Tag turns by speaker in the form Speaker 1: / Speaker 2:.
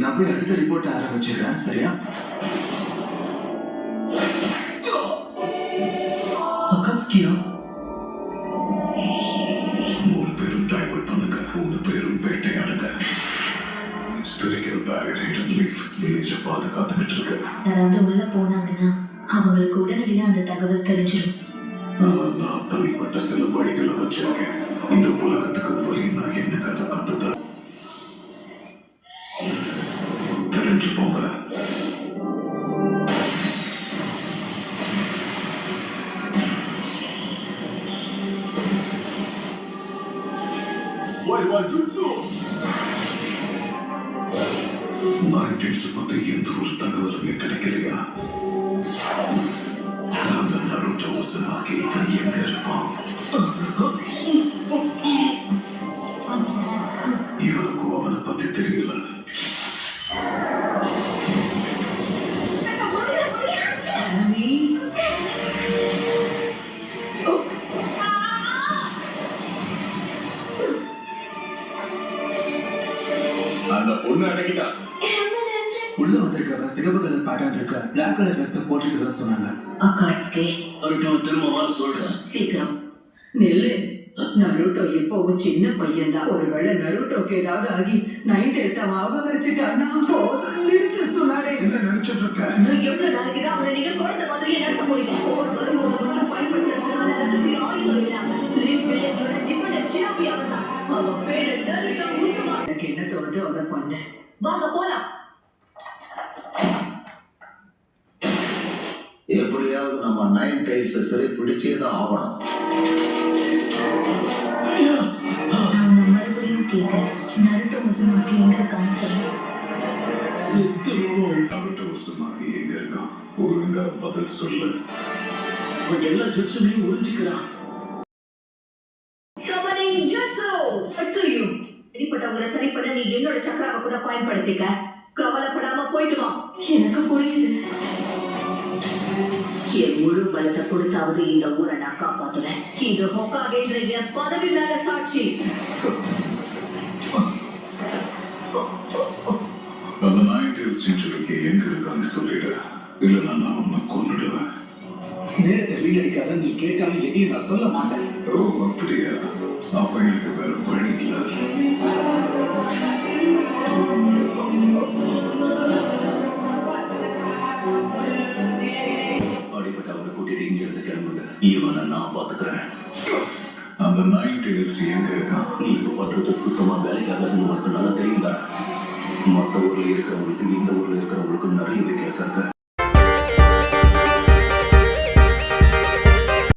Speaker 1: நான் போய் அடுத்த ரிப்போர்ட் ஆரம்பிச்சிடுறேன், சரியா? அகாட்ஸ்கியா,
Speaker 2: 3 பேரும் டைவர்ட் பண்ணுங்க, 3 பேரும் வேட்டையாடுங்க. ஸ்பிரிச்சுவல் பேரியர் லீஃப் வில்லேஜை பாதுகாத்துக்கிட்டு இருக்கு.
Speaker 3: யாராவது உள்ள போனாங்கன்னா அவங்களுக்கு உடனடியாக அந்த தகவல் தெரிஞ்சிடும்.
Speaker 2: நான் தனிப்பட்ட சில வழிகளை வச்சிருக்கேன். இந்த உலகத்துக்கு வழி நான் என்ன கதை கத்துதான் தெரிஞ்சு போங்க. பத்தி எந்த ஒரு தகவலுமே கிடைக்கலையா? அந்த நருட்டோ உசமாகி இப்ப எங்க இருப்பான்? இவனுக்கும் அவனை பத்தி தெரியல. அந்த பொண்ணு அடக்கிட்டா.
Speaker 1: உள்ள வந்திருக்கவ சிகப்பு கலர் பேட்டர்ன் இருக்க பிளாக் கலர் ட்ரெஸ் போட்டுக்கிறதா சொன்னாங்க.
Speaker 3: அகாட்ஸ்கி,
Speaker 4: நருட்டோ திரும்ப சொல்றேன்.
Speaker 3: சீக்கிரம்
Speaker 5: நெல்லு. நருட்டோ இப்போவும் சின்ன பையன் தான். ஒருவேளை நருட்டோக்கு ஏதாவது ஆகி நைன் டேட்ஸ் அவன் அபகரிச்சுட்டான்னா நிறுத்த சொன்னாரே.
Speaker 2: என்ன நினைச்சிட்டு இருக்க?
Speaker 3: இன்னும் எவ்வளவு நாளைக்கு தான் அவனை நீங்க குழந்தை மாதிரியே நடத்த முடியும்? ஒவ்வொரு மட்டும் பயன்படுத்துறதுக்கான ரகசிய ஆயுதம் இல்லாம லீவ் வில்லேஜோட டிஃபரெண்ட் ஷிராபி அவன் தான். அவன் பேரு நருட்டோ உசுமா.
Speaker 5: எனக்கு என்ன தோணுது அதை பண்ண.
Speaker 3: வாங்க போலாம்.
Speaker 6: எப்படியாவது நம்ம 9 டைல்ஸ் சரி பிடிச்சேதான் ஆகணும்.
Speaker 3: நான் மறுபடியும் கேட்கிறேன், நருட்டோ உசுமாக்கி எங்க இருக்கான்னு சொல்லு.
Speaker 2: நருட்டோ உசமாகி எங்க இருக்கான்? ஒழுங்கா பதில் சொல்லு.
Speaker 4: அவன் எல்லா ஜுட்சுமையும் உறிஞ்சிக்கிறான்.
Speaker 3: Summoning Jutsu! Atsuyu! இப்படிப்பட்டவங்களை சரி பண்ண நீ என்னோட சக்கராவை கூட பயன்படுத்திக்க. கவலைப்படாம போயிட்டு வா.
Speaker 5: எனக்கு புரியுது.
Speaker 3: என் முழு பலத்தை கொடுத்தாவது இந்த ஊரை நான் காப்பாத்துவேன். இது ஹோக்காகேன்ற என் பதவி மேல சாட்சி.
Speaker 2: அந்த 9th செஞ்சுரிக்கு எங்க இருக்கான்னு சொல்லிடு. இல்லைன்னா நான் உன்னை கொன்னுடுவேன்.
Speaker 1: நேரத்தை வீணடிக்காத. நீ கேட்டாலும் எதையும் நான் சொல்ல மாட்டேன்.
Speaker 2: ஓ அப்படியா? அப்ப எனக்கு வேற வழி இல்லை.
Speaker 6: அடிப்பட்டவனை கூட்டிட்டு இங்க இருந்து கிளம்புங்க. இவனை நான் பாத்துக்கிறேன்.
Speaker 2: அந்த 9th எங்க இருக்கான்?
Speaker 6: நீ இப்ப பண்றது சுத்தமா வேலைக்காகன்னு உனக்கு நல்லா தெரியுதா? மற்ற ஊர்ல இருக்கிறவங்களுக்கு இந்த ஊர்ல இருக்கிறவங்களுக்கு நிறைய வித்தியாசம் இருக்கு.